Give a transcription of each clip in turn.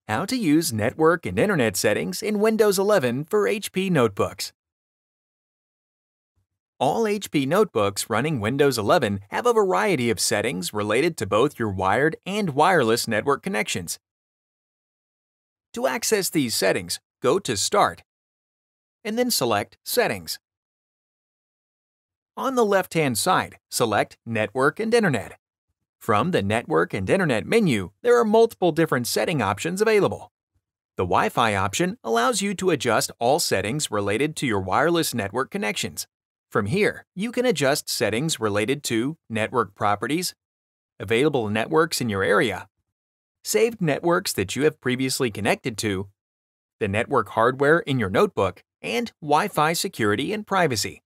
How to use network and internet settings in Windows 11 for HP notebooks. All HP notebooks running Windows 11 have a variety of settings related to both your wired and wireless network connections. To access these settings, go to Start and then select Settings. On the left-hand side, select Network and Internet. From the Network and Internet menu, there are multiple different setting options available. The Wi-Fi option allows you to adjust all settings related to your wireless network connections. From here, you can adjust settings related to network properties, available networks in your area, saved networks that you have previously connected to, the network hardware in your notebook, and Wi-Fi security and privacy.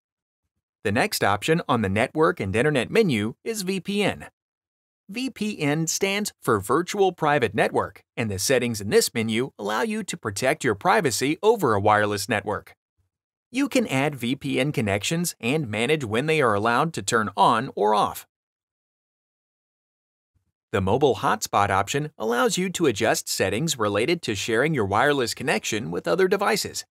The next option on the Network and Internet menu is VPN. VPN stands for Virtual Private Network, and the settings in this menu allow you to protect your privacy over a wireless network. You can add VPN connections and manage when they are allowed to turn on or off. The Mobile Hotspot option allows you to adjust settings related to sharing your wireless connection with other devices.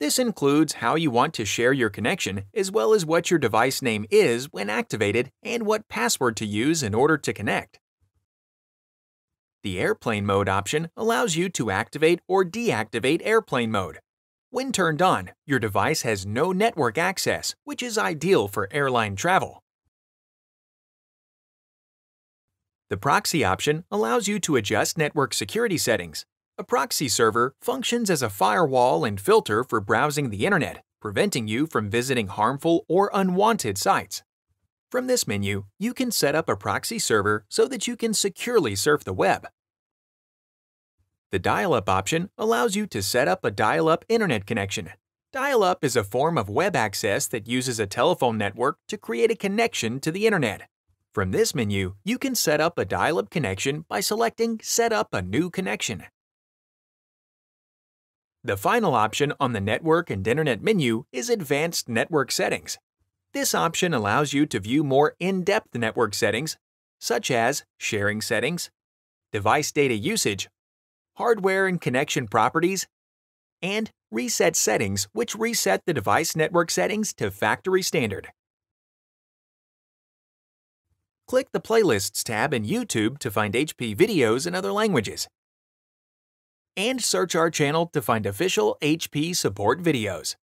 This includes how you want to share your connection, as well as what your device name is when activated and what password to use in order to connect. The Airplane Mode option allows you to activate or deactivate airplane mode. When turned on, your device has no network access, which is ideal for airline travel. The Proxy option allows you to adjust network security settings. A proxy server functions as a firewall and filter for browsing the internet, preventing you from visiting harmful or unwanted sites. From this menu, you can set up a proxy server so that you can securely surf the web. The dial-up option allows you to set up a dial-up internet connection. Dial-up is a form of web access that uses a telephone network to create a connection to the internet. From this menu, you can set up a dial-up connection by selecting Set up a new connection. The final option on the Network and Internet menu is Advanced Network Settings. This option allows you to view more in-depth network settings, such as sharing settings, device data usage, hardware and connection properties, and reset settings, which reset the device network settings to factory standard. Click the Playlists tab in YouTube to find HP videos in other languages. And search our channel to find official HP support videos.